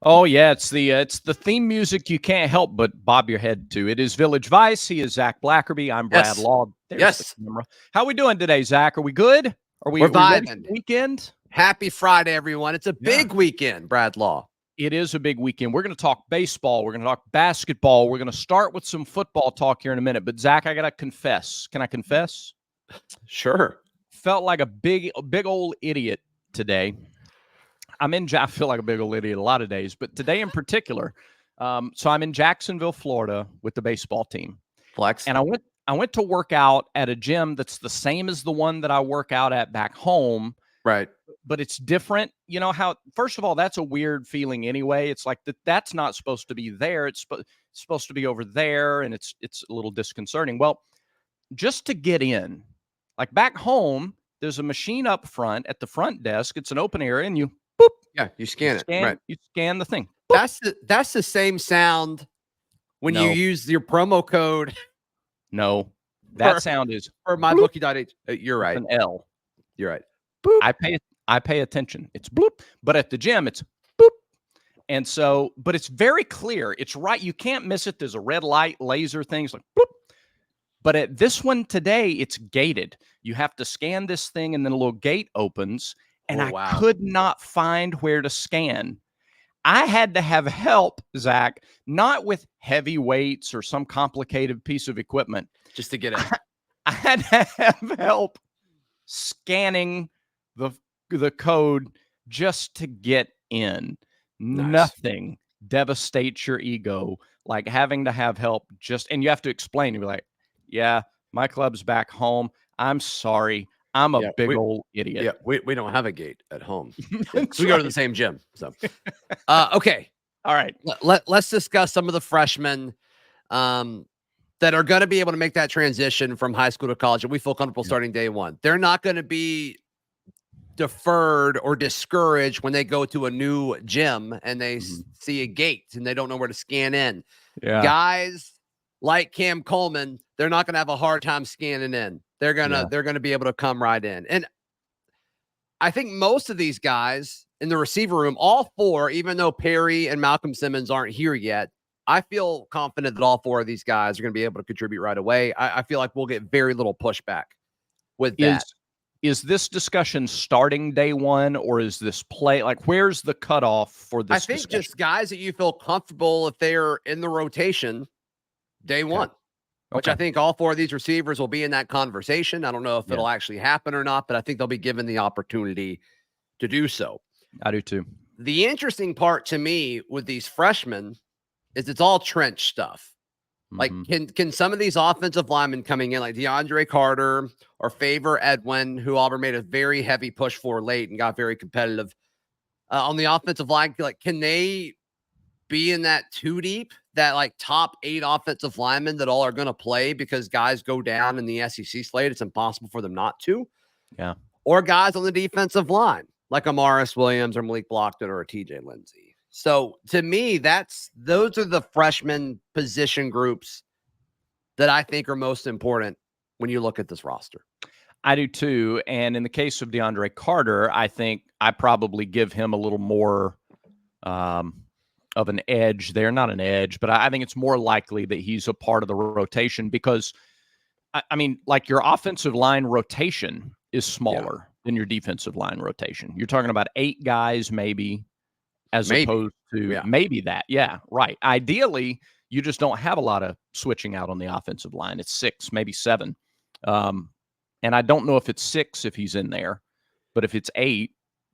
Oh yeah, it's the theme music you can't help but bob your head to. It is Village Vice. He is Zach Blackerby. I'm Brad Yes. Law. There's the Yes. camera. How we doing today, Zach? Are we good? Are we We're are we ready for vibing. the weekend? Happy Friday, everyone. It's a Yeah. big weekend, Brad Law. It is a big weekend. We're going to talk baseball. We're going to talk basketball. We're going to start with some football talk here in a minute. But Zach, I got to confess. Can I confess? Sure. Felt like a big old idiot today. I feel like a big old idiot a lot of days, but today in particular. So I'm in Jacksonville, Florida, with the baseball team, Flex. and I went to work out at a gym that's the same as the one that I work out at back home, Right. but it's different. You know how? First of all, that's a weird feeling anyway. It's like that's not supposed to be there. It's supposed to be over there, and it's a little disconcerting. Well, just to get in, like back home, there's a machine up front at the front desk. It's an open area, and you boop. Yeah, you scan it. Right. You scan the thing. Boop. That's the same sound when you No, use your promo code no, that sound is for bloop mybookie.ag. You're with right. an L. You're right. Boop. I pay attention. It's bloop, but at the gym, it's boop. And so, but it's very clear. It's right. You can't miss it. There's a red light, laser things like bloop. But at this one today, it's gated. You have to scan this thing, and then a little gate opens. And I could not find where to scan. I had to have help, Zach, not with heavy weights or some complicated piece of equipment. Just to get it. I had to have help scanning the code just to get in. Nice. Nothing devastates your ego like having to have help and you have to explain. You're like, yeah, my club's back home. I'm sorry. I'm a big old idiot. Yeah, we don't have a gate at home. We go to the same gym. So, okay. All right. Let's discuss some of the freshmen that are going to be able to make that transition from high school to college, and we feel comfortable starting day one. They're not going to be deferred or discouraged when they go to a new gym and they see a gate and they don't know where to scan in. Yeah. Guys like Cam Coleman, they're not going to have a hard time scanning in. They're gonna be able to come right in. And I think most of these guys in the receiver room, all four, even though Perry and Malcolm Simmons aren't here yet, I feel confident that all four of these guys are going to be able to contribute right away. I feel like we'll get very little pushback with that. Is this discussion starting day one, or is this play? Like, where's the cutoff for this? I think just guys that you feel comfortable if they're in the rotation day one. Which I think all four of these receivers will be in that conversation. I don't know if it'll actually happen or not, but I think they'll be given the opportunity to do so. I do too. The interesting part to me with these freshmen is it's all trench stuff. Like, can some of these offensive linemen coming in, like DeAndre Carter or Favor Edwin, who Auburn made a very heavy push for late and got very competitive on the offensive line, like, can they be in that two deep, that like top 8 offensive linemen that all are going to play because guys go down in the SEC slate? It's impossible for them not to. Yeah. Or guys on the defensive line, like Amaris Williams or Malik Blockton or a TJ Lindsey. So to me, those are the freshman position groups that I think are most important when you look at this roster. I do too. And in the case of DeAndre Carter, I think I probably give him a little more of an edge there. Not an edge, but I think it's more likely that he's a part of the rotation because, I mean, like your offensive line rotation is smaller than your defensive line rotation. You're talking about 8 guys maybe, opposed to maybe that. Yeah, right. Ideally, you just don't have a lot of switching out on the offensive line. It's 6, maybe 7. And I don't know if it's 6 if he's in there, but if it's 8,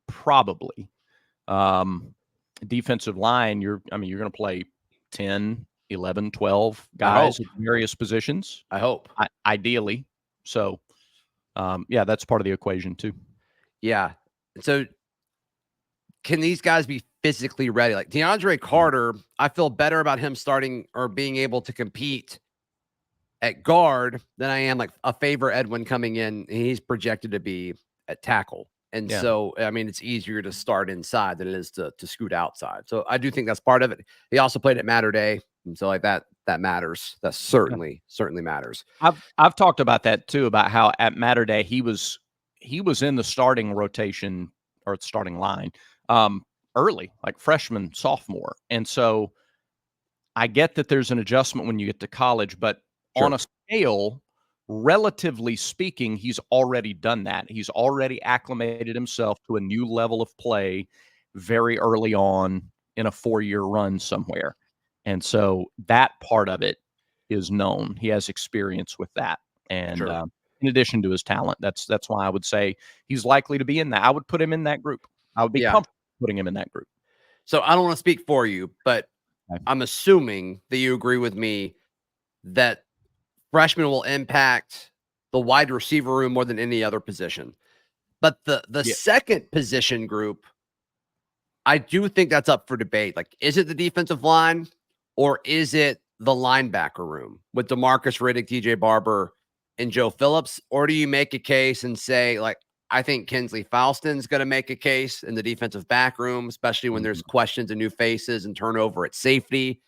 probably. Defensive line, you're going to play 10, 11, 12 guys at various positions. I hope. Ideally. So, that's part of the equation too. Yeah. So can these guys be physically ready? Like DeAndre Carter, I feel better about him starting or being able to compete at guard than I am like a Favor Edwin coming in. He's projected to be at tackle. And so, I mean, it's easier to start inside than it is to scoot outside. So I do think that's part of it. He also played at Mater Day. And so like that matters. That certainly matters. I've talked about that too, about how at Mater Day, he was in the starting rotation or starting line early, like freshman, sophomore. And so I get that there's an adjustment when you get to college, but on a scale, relatively speaking, he's already done that. He's already acclimated himself to a new level of play very early on in a 4-year run somewhere. And so that part of it is known. He has experience with that. And in addition to his talent, that's why I would say he's likely to be in that. I would put him in that group. I would be comfortable putting him in that group. So I don't want to speak for you, but I'm assuming that you agree with me that freshmen will impact the wide receiver room more than any other position. But the second position group, I do think that's up for debate. Like, is it the defensive line or is it the linebacker room with DeMarcus Riddick, DJ Barber, and Joe Phillips? Or do you make a case and say, like, I think Kinsley Falston's going to make a case in the defensive back room, especially when there's questions and new faces and turnover at safety.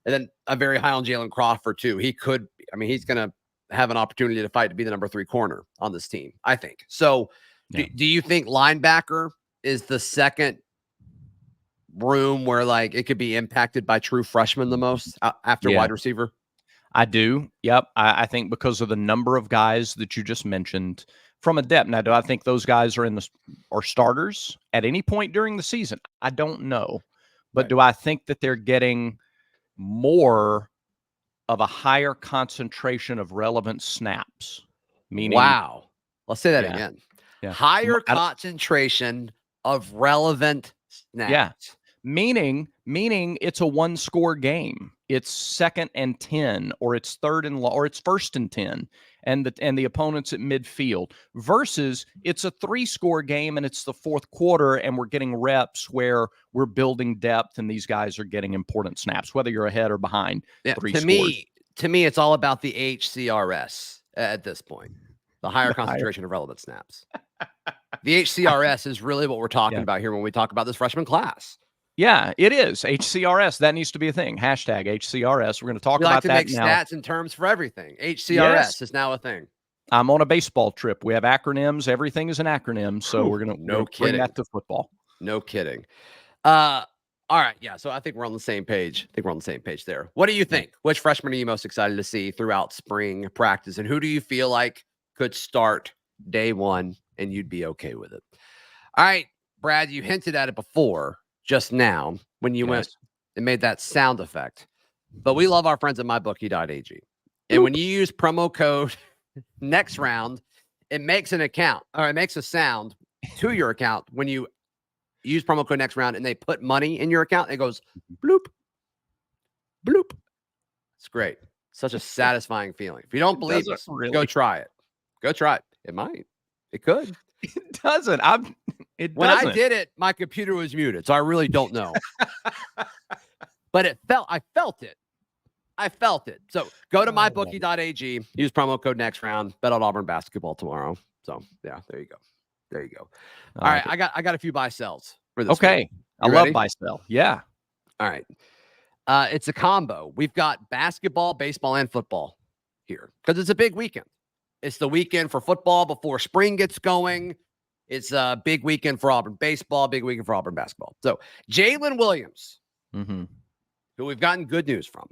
And then I'm very high on Jalen Crawford, too. He could, I mean, he's going to have an opportunity to fight to be the number 3 corner on this team, I think. So do you think linebacker is the second room where, like, it could be impacted by true freshmen the most after wide receiver? I do. Yep. I think because of the number of guys that you just mentioned from a depth. Now, do I think those guys are starters at any point during the season? I don't know. But do I think that they're getting more of a higher concentration of relevant snaps? Meaning, wow. Let's say that again. Yeah. Higher concentration of relevant snaps. Yeah. Meaning it's a 1-score game. It's 2nd and 10, or it's 3rd and or it's 1st and 10, and the opponent's at midfield, versus it's a 3-score game and it's the 4th quarter and we're getting reps where we're building depth and these guys are getting important snaps, whether you're ahead or behind 3 scores. To me, it's all about the HCRS at this point. The higher concentration of relevant snaps. The HCRS is really what we're talking about here when we talk about this freshman class. Yeah, it is. HCRS. That needs to be a thing. Hashtag HCRS. We're going to talk about that now. We like to make stats and terms for everything. HCRS is now a thing. I'm on a baseball trip. We have acronyms. Everything is an acronym. So we're going to bring that to football. No kidding. All right. Yeah. So I think we're on the same page. There. What do you think? Which freshman are you most excited to see throughout spring practice? And who do you feel like could start day one and you'd be okay with it? All right, Brad, you hinted at it before just now when you went and made that sound effect. But we love our friends at mybookie.ag. And when you use promo code next round, it makes an account, or it makes a sound to your account when you use promo code next round and they put money in your account. It goes bloop, bloop. It's great. Such a satisfying feeling. If you don't believe us, go try it. Go try it. It might. It could. It doesn't. When I did it, my computer was muted, so I really don't know. But I felt it. So go to mybookie.ag, use promo code next round, bet on Auburn basketball tomorrow. So yeah, there you go. All right, I got a few buy sells for this. Okay. I love buy sell. Yeah. All right. It's a combo. We've got basketball, baseball, and football here because it's a big weekend. It's the weekend for football before spring gets going. It's a big weekend for Auburn baseball, big weekend for Auburn basketball. So Jalen Williams, who we've gotten good news from,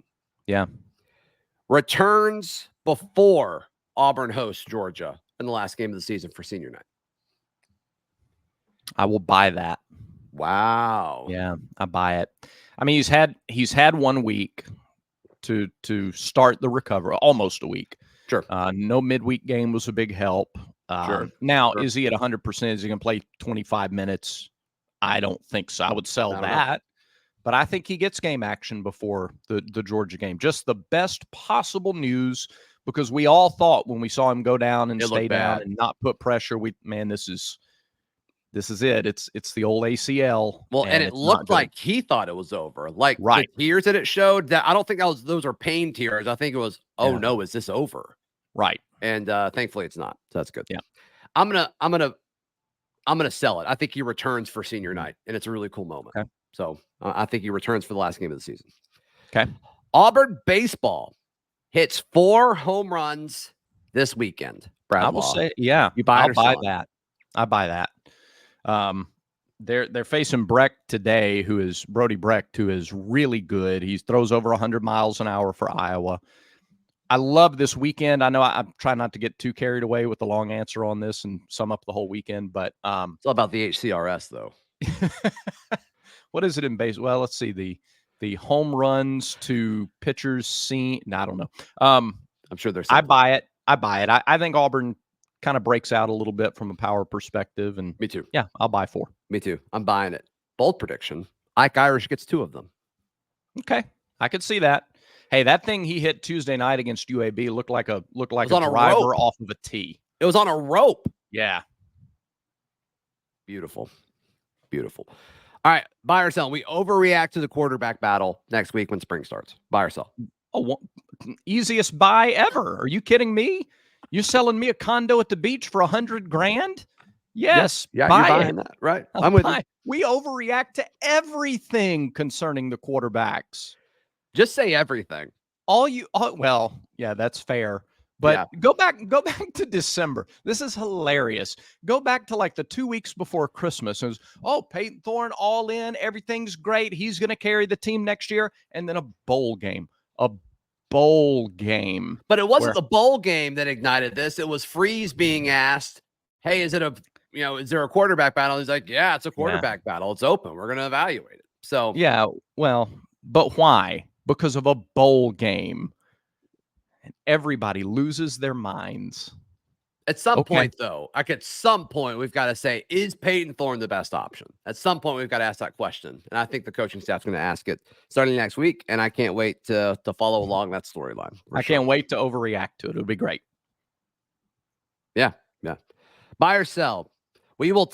returns before Auburn hosts Georgia in the last game of the season for senior night. I will buy that. Wow. Yeah, I buy it. I mean, he's had 1 week to start the recovery, almost a week. Sure. No midweek game was a big help. Now, is he at 100%? Is he going to play 25 minutes? I don't think so. I would sell that. But I think he gets game action before the Georgia game. Just the best possible news, because we all thought when we saw him go down and stay down and not put pressure, this is it. It's the old ACL. Well, and it looked like he thought it was over. Like the tears that it showed, that I don't think those are pain tears. I think it was, no, is this over? Right. And thankfully it's not. So that's good. Yeah. I'm gonna sell it. I think he returns for senior night, and it's a really cool moment. Okay. So I think he returns for the last game of the season. Okay. Auburn baseball hits 4 home runs this weekend. Brad, I will say, you buy. I'll buy that. I buy that. They're facing Brecht today, Brody Brecht, who is really good. He throws over 100 miles an hour for Iowa. I love this weekend. I know I'm trying not to get too carried away with the long answer on this and sum up the whole weekend, but it's all about the HCRS though. What is it in base? Well, let's see the home runs to pitchers seen. No, I don't know. I'm sure there's something. I buy it. I think Auburn kind of breaks out a little bit from a power perspective, and me too. Yeah, I'll buy 4. Me too. I'm buying it. Bold prediction. Ike Irish gets 2 of them. Okay, I could see that. Hey, that thing he hit Tuesday night against UAB looked like a driver off of a tee. It was on a rope. Yeah. Beautiful. Beautiful. All right, buy or sell. We overreact to the quarterback battle next week when spring starts. Buy or sell. Oh, easiest buy ever. Are you kidding me? You selling me a condo at the beach for $100,000? Yes. Yeah, buy you're buying it. that, right? I'm with you. We overreact to everything concerning the quarterbacks. Just say everything. Well, yeah, that's fair. But go back to December. This is hilarious. Go back to like the 2 weeks before Christmas. It was, Peyton Thorne all in. Everything's great. He's going to carry the team next year. And then a bowl game. But it wasn't the bowl game that ignited this. It was Freeze being asked, hey, is there a quarterback battle? He's like, yeah, it's a quarterback battle. It's open. We're going to evaluate it. So, yeah, well, but why? Because of a bowl game. And everybody loses their minds. At some point, though, at some point, we've got to say, is Peyton Thorne the best option? At some point, we've got to ask that question. And I think the coaching staff's going to ask it starting next week. And I can't wait to follow along that storyline. I can't wait to overreact to it. It'll be great. Yeah. Yeah. Buy or sell. We will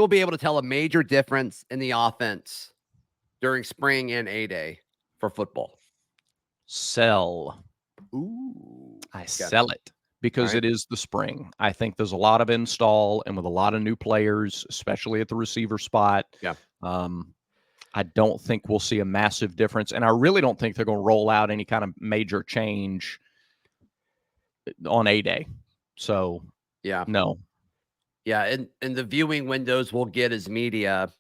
be able to tell a major difference in the offense during spring and A-Day for football. Sell. Ooh. I sell it because it is the spring. I think there's a lot of install, and with a lot of new players, especially at the receiver spot. Yeah. I don't think we'll see a massive difference, and I really don't think they're going to roll out any kind of major change on A-Day. So, no. Yeah, and the viewing windows we'll get as media.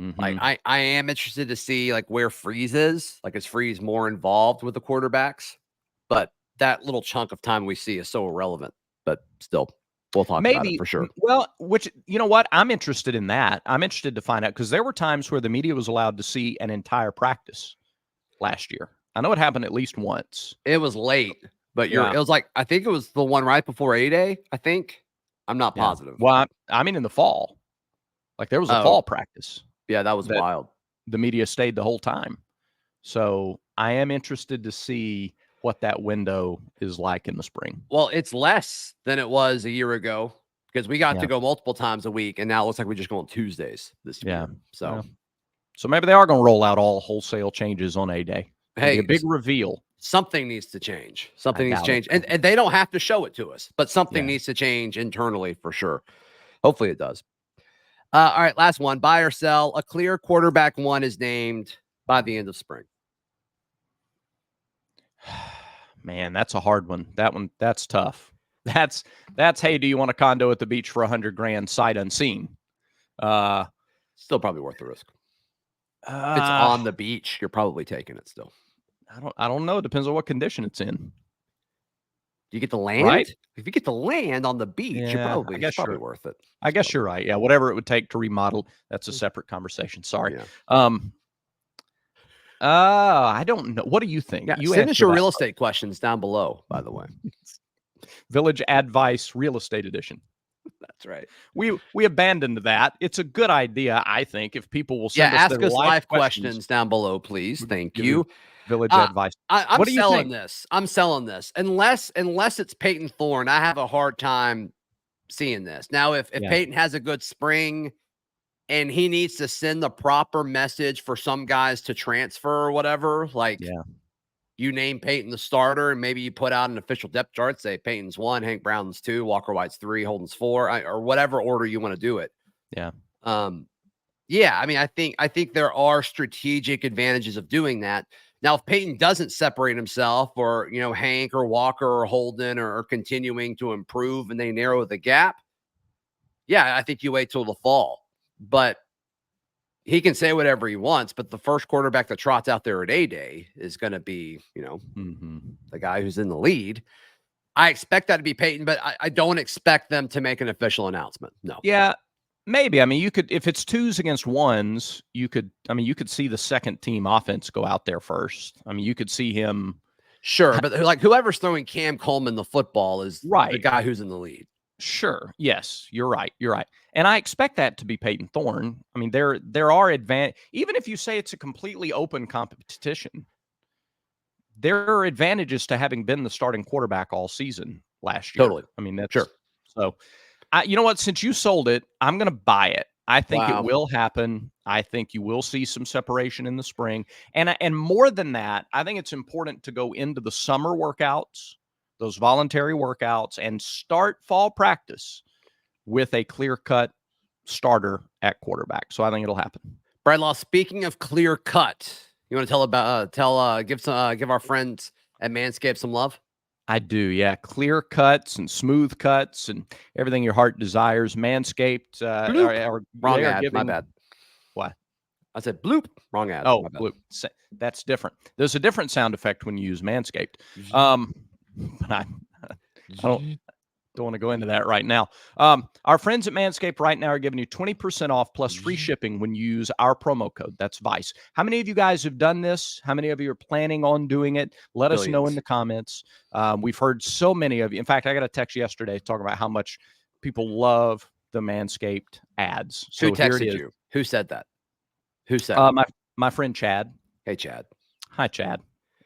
Mm-hmm. Like I am interested to see like where Freeze is. Like, is Freeze more involved with the quarterbacks? But that little chunk of time we see is so irrelevant. But still, we'll talk about it for sure. Well, which, you know what? I'm interested in that. I'm interested to find out, because there were times where the media was allowed to see an entire practice last year. I know it happened at least once. It was late, but it was like, I think it was the one right before A-Day, I think. I'm not positive. Well, I mean in the fall. Like, there was a fall practice. Yeah, that was wild. The media stayed the whole time. So I am interested to see what that window is like in the spring. Well, it's less than it was a year ago, because we got to go multiple times a week, and now it looks like we just go on Tuesdays this year. So maybe they are going to roll out all wholesale changes on A-Day. Hey, a big reveal. Something needs to change. Something needs to change. And they don't have to show it to us, but something needs to change internally for sure. Hopefully it does. All right, last one. Buy or sell. A clear quarterback one is named by the end of spring. Man, that's a hard one. That's tough. That's hey, do you want a condo at the beach for $100,000 sight unseen? Still probably worth the risk. If it's on the beach, you're probably taking it still. I don't know. It depends on what condition it's in. Do you get the land? Right? If you get the land on the beach, you're probably worth it. I guess you're right. Yeah, whatever it would take to remodel, that's a separate conversation. Sorry. Yeah. I don't know. What do you think? Yeah, send us your real estate questions down below, by the way. Village Advice Real Estate Edition. That's right. We abandoned that. It's a good idea, I think, if people will send us ask their us live questions down below, please. Thank you. Village Advice. I'm selling this. I'm selling this. Unless it's Peyton Thorne, I have a hard time seeing this. Now, if Peyton has a good spring and he needs to send the proper message for some guys to transfer or whatever, you name Peyton the starter, and maybe you put out an official depth chart, say Peyton's 1, Hank Brown's 2, Walker White's 3, Holden's 4, or whatever order you want to do it. Yeah. I mean, I think there are strategic advantages of doing that. Now, if Peyton doesn't separate himself, or, Hank or Walker or Holden are continuing to improve and they narrow the gap, I think you wait till the fall. But he can say whatever he wants, but the first quarterback that trots out there at A-Day is going to be, the guy who's in the lead. I expect that to be Peyton, but I don't expect them to make an official announcement. No. Yeah, maybe. I mean, you could, if it's 2s against 1s, you could see the second team offense go out there first. I mean, you could see him. Sure, but like whoever's throwing Cam Coleman the football is the guy who's in the lead. Sure. Yes, you're right. You're right. And I expect that to be Peyton Thorne. I mean, there are even if you say it's a completely open competition, there are advantages to having been the starting quarterback all season last year. Totally. I mean, that's sure. So, you know what? Since you sold it, I'm going to buy it. I think it will happen. I think you will see some separation in the spring. And more than that, I think it's important to go into the summer workouts, those voluntary workouts, and start fall practice with a clear-cut starter at quarterback. So I think it'll happen. Brad Law, speaking of clear-cut, you want to give our friends at Manscaped some love? I do, yeah. Clear cuts and smooth cuts and everything your heart desires. Manscaped. Wrong ad. My bad. What? I said bloop. Wrong ad. Oh, bloop. That's different. There's a different sound effect when you use Manscaped. But I don't want to go into that right now. Our friends at Manscaped right now are giving you 20% off plus free shipping when you use our promo code. That's Vice. How many of you guys have done this? How many of you are planning on doing it? Let us know in the comments. We've heard so many of you. In fact, I got a text yesterday talking about how much people love the Manscaped ads. So who texted you? Who said that? Who said my friend Chad. Hey, Chad. Hi, Chad.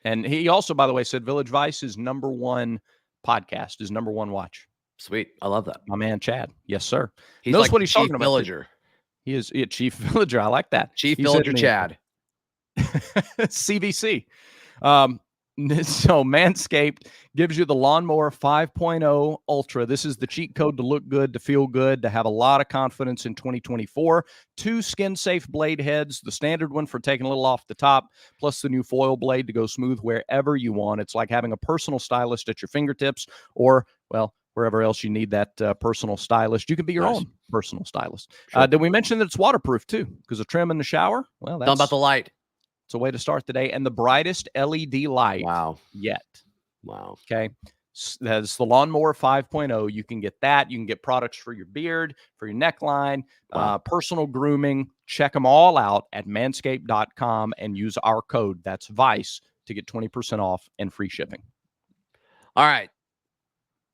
And he also, by the way, said Village Vice is #1 podcast, is #1 watch. Sweet. I love that. My man, Chad. Yes, sir. He's knows like what he's talking about. Villager. He is a Chief Villager. I like that. Chief Villager Chad. CVC. So Manscaped gives you the Lawnmower 5.0 Ultra. This is the cheat code to look good, to feel good, to have a lot of confidence in 2024. 2 skin-safe blade heads, the standard one for taking a little off the top, plus the new foil blade to go smooth wherever you want. It's like having a personal stylist at your fingertips or, well, wherever else you need that personal stylist. You can be your own personal stylist. Sure. Did we mention that it's waterproof, too? Because a trim in the shower? Well, that's... Tell about the light. It's a way to start the day. And the brightest LED light yet. Wow. Okay. That's the Lawnmower 5.0. You can get that. You can get products for your beard, for your neckline, personal grooming. Check them all out at manscaped.com and use our code. That's Vice to get 20% off and free shipping. All right.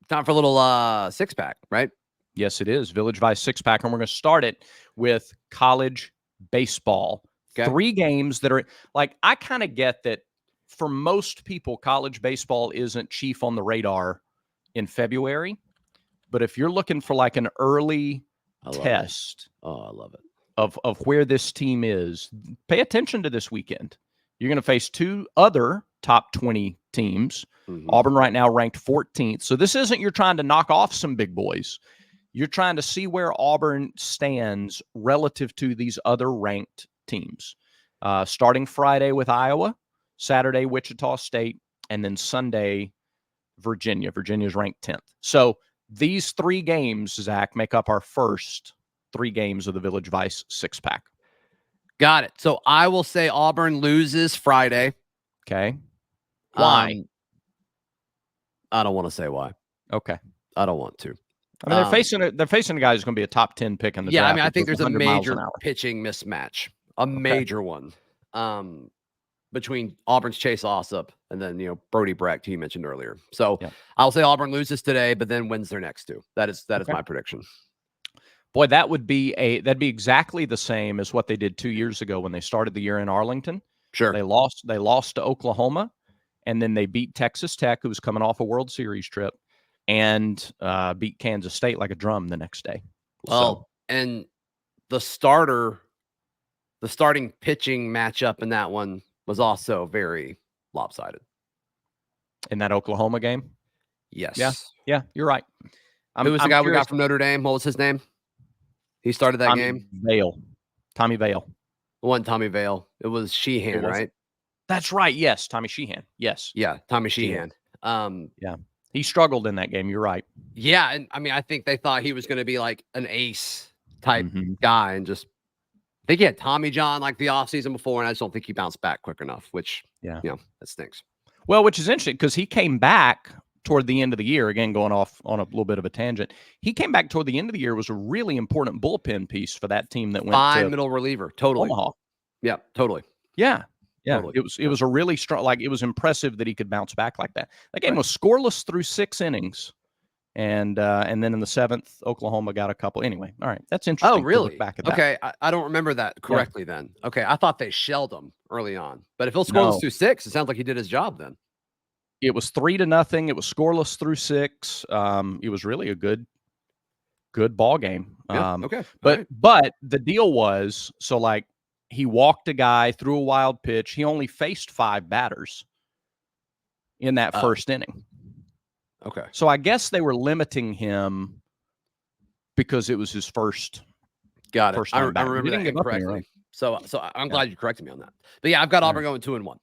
Time for a little 6-pack, right? Yes, it is. Village Vice 6-pack. And we're going to start it with college baseball. Okay. 3 games that are like, I kind of get that for most people, college baseball isn't chief on the radar in February. But if you're looking for like an early test I love it. Of where this team is, pay attention to this weekend. You're going to face 2 other top 20 teams. Auburn right now ranked 14th. So this isn't you're trying to knock off some big boys. You're trying to see where Auburn stands relative to these other ranked teams. Starting Friday with Iowa, Saturday Wichita State, and then Sunday Virginia. Virginia's ranked 10th. So these 3 games, Zach, make up our first 3 games of the Village Vice 6-pack. Got it. So I will say Auburn loses Friday. Okay. Why? I don't want to say why. Okay. I don't want to. I mean, they're facing a guy who's going to be a top 10 pick in the draft. Yeah, I mean, I think there's a major pitching mismatch, major one, between Auburn's Chase Ossopp and then Brody Brecht, who you mentioned earlier. So I'll say Auburn loses today, but then wins their next 2. That is my prediction. Boy, that'd be exactly the same as what they did 2 years ago when they started the year in Arlington. Sure, they lost to Oklahoma, and then they beat Texas Tech, who was coming off a World Series trip, and beat Kansas State like a drum the next day. Well, and the starting pitching matchup in that one was also very lopsided. In that Oklahoma game? Yes. Yeah, you're right. Who was the guy we got from Notre Dame? What was his name? He started that game? Tommy Vale. It wasn't Tommy Vale. It was Sheehan, right? That's right. Yes, Tommy Sheehan. Yes. Yeah, Tommy Sheehan. Yeah. He struggled in that game. You're right. Yeah, and I mean, I think they thought he was going to be like an ace type guy and just think he had Tommy John like the offseason before, and I just don't think he bounced back quick enough, which, Yeah. That stinks. Well, which is interesting because he came back toward the end of the year, again, going off on a little bit of a tangent. He came back toward the end of the year, was a really important bullpen piece for that team that went to middle reliever. Totally. Omaha. Yeah, totally. Yeah. Yeah. Totally. It was a really strong, like, it was impressive that he could bounce back like that. That game was scoreless through 6 innings. And then in the 7th, Oklahoma got a couple. Anyway, all right. That's interesting. Oh, really? To look back at that. Okay. I don't remember that correctly then. Okay. I thought they shelled him early on. But if he'll score this through 6, it sounds like he did his job then. It was 3-0. It was scoreless through 6. It was really a good ball game. Yeah, okay. But the deal was, so like, he walked a guy, threw a wild pitch. He only faced 5 batters in that first inning. Okay. So I guess they were limiting him because it was his first. Got it. First I time back. remember He didn't that give up any incorrectly. runs. So I'm glad you corrected me on that. But yeah, I've got Auburn going 2-1. All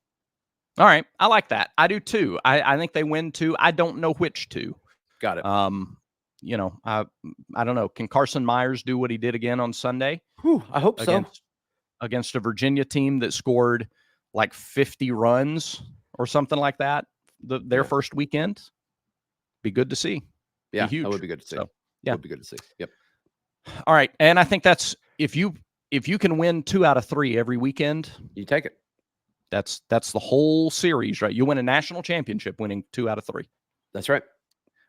right. I like that. I do too. I think they win 2. I don't know which 2. Got it. I don't know. Can Carson Myers do what he did again on Sunday? I hope so. Against a Virginia team that scored like 50 runs or something like that their first weekend? Be good to see. Yeah, huge. That would be good to see. So, yeah. That would be good to see. Yep. All right. And I think that's if you can win 2 out of 3 every weekend, you take it. That's the whole series, right? You win a national championship winning 2 out of 3. That's right.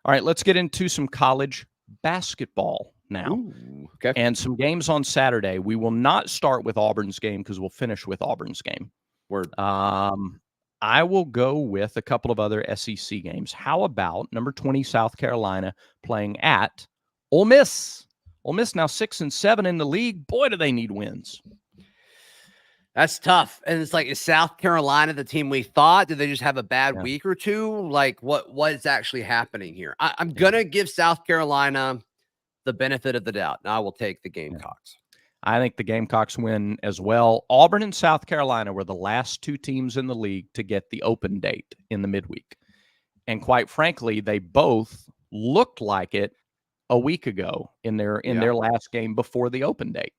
All right, let's get into some college basketball now. Ooh, okay. And some games on Saturday. We will not start with Auburn's game because we'll finish with Auburn's game. Word. I will go with a couple of other SEC games. How about number 20 South Carolina playing at Ole Miss? Ole Miss now 6-7 in the league. Boy, do they need wins. That's tough. And it's like, is South Carolina the team we thought? Did they just have a bad week or two? Like, what is actually happening here? I'm going to give South Carolina the benefit of the doubt. Now I will take the Gamecocks. I think the Gamecocks win as well. Auburn and South Carolina were the last 2 teams in the league to get the open date in the midweek. And quite frankly, they both looked like it a week ago in their last game before the open date.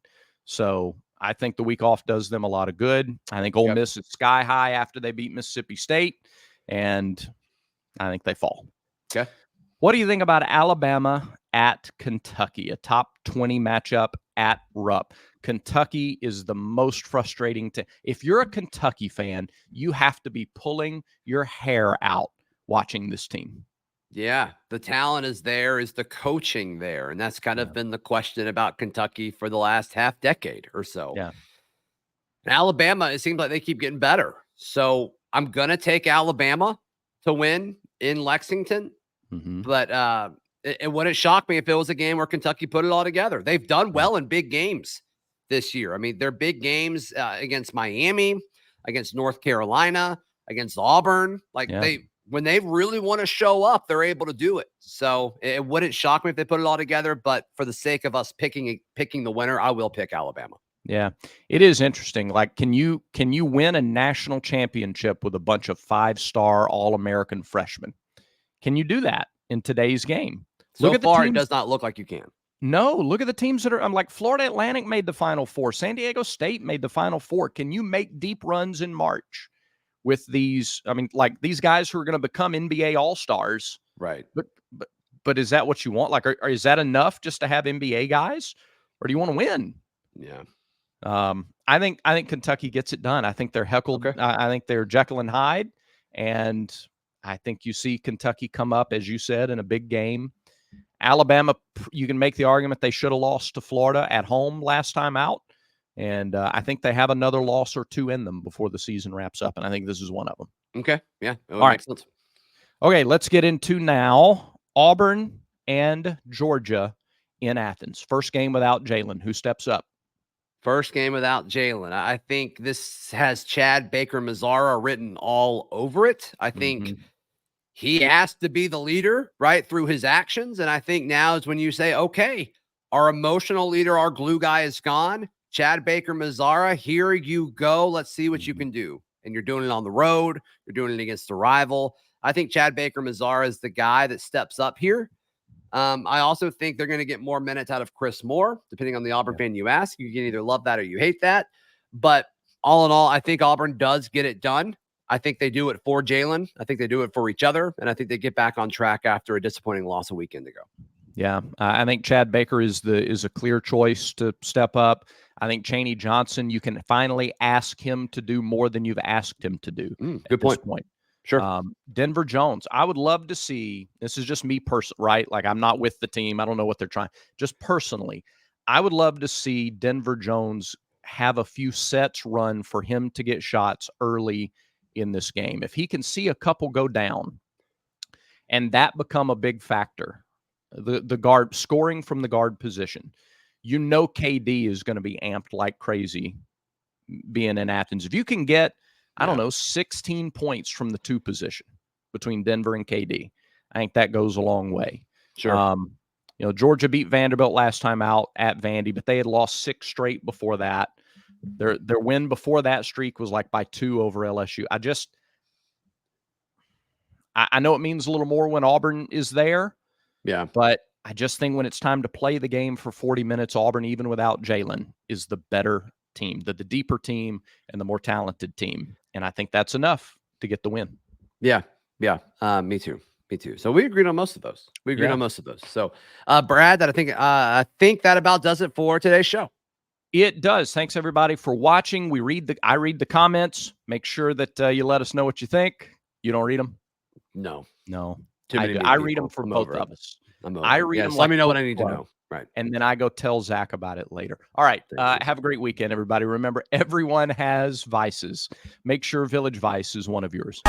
So I think the week off does them a lot of good. I think Ole Miss is sky high after they beat Mississippi State, and I think they fall. Okay. What do you think about Alabama at Kentucky, a top 20 matchup at Rupp? Kentucky is the most frustrating. If you're a Kentucky fan, you have to be pulling your hair out watching this team. Yeah, the talent is there. Is the coaching there? And that's kind of been the question about Kentucky for the last half decade or so. Yeah. And Alabama, it seems like they keep getting better. So I'm going to take Alabama to win in Lexington. Mm-hmm. But it wouldn't shock me if it was a game where Kentucky put it all together. They've done well in big games this year. I mean, they're big games against Miami, against North Carolina, against Auburn. When they really want to show up, they're able to do it. So it wouldn't shock me if they put it all together. But for the sake of us picking the winner, I will pick Alabama. Yeah, it is interesting. Like, can you win a national championship with a bunch of 5-star All-American freshmen? Can you do that in today's game? So far, it does not look like you can. No, look at the teams that are. I'm like, Florida Atlantic made the Final Four. San Diego State made the Final Four. Can you make deep runs in March with these? I mean, like these guys who are going to become NBA All-Stars, right? But is that what you want? Like, is that enough just to have NBA guys, or do you want to win? Yeah. I think Kentucky gets it done. I think they're heckled. Okay. I think they're Jekyll and Hyde, and I think you see Kentucky come up, as you said, in a big game. Alabama, you can make the argument they should have lost to Florida at home last time out, and I think they have another loss or 2 in them before the season wraps up, and I think this is one of them. Okay, yeah, all right. Sense. Okay, let's get into now Auburn and Georgia in Athens. First game without Jalen. Who steps up? First game without Jalen. I think this has Chad Baker-Mazara written all over it. I think he has to be the leader, right, through his actions. And I think now is when you say, okay, our emotional leader, our glue guy is gone. Chad Baker-Mazara, here you go. Let's see what you can do. And you're doing it on the road. You're doing it against a rival. I think Chad Baker-Mazara is the guy that steps up here. I also think they're going to get more minutes out of Chris Moore, depending on the Auburn fan you ask. You can either love that or you hate that. But all in all, I think Auburn does get it done. I think they do it for Jalen. I think they do it for each other. And I think they get back on track after a disappointing loss a weekend ago. Yeah, I think Chad Baker is a clear choice to step up. I think Chaney Johnson, you can finally ask him to do more than you've asked him to do. Good point. Sure. Denver Jones, I would love to see, this is just me personally, right? Like, I'm not with the team. I don't know what they're trying. Just personally, I would love to see Denver Jones have a few sets run for him to get shots early in this game. If he can see a couple go down and that become a big factor, the guard scoring from the guard position, KD is going to be amped like crazy being in Athens. If you can get, I don't know, 16 points from the 2 position between Denver and KD, I think that goes a long way. Sure. Georgia beat Vanderbilt last time out at Vandy, but they had lost 6 straight before that. Their win before that streak was like by 2 over LSU. I know it means a little more when Auburn is there. Yeah. But I just think when it's time to play the game for 40 minutes, Auburn, even without Jalen, is the better team, the deeper team and the more talented team. And I think that's enough to get the win. Yeah. Yeah. Me too. So we agreed on most of those. So, Brad, I think that about does it for today's show. It does. Thanks everybody for watching. I read the comments. Make sure that you let us know what you think. You don't read them? No. I read them for both of us. I read them. Let me know what I need to know. Right. And then I go tell Zach about it later. All right. Have a great weekend, everybody. Remember, everyone has vices. Make sure Village Vice is one of yours.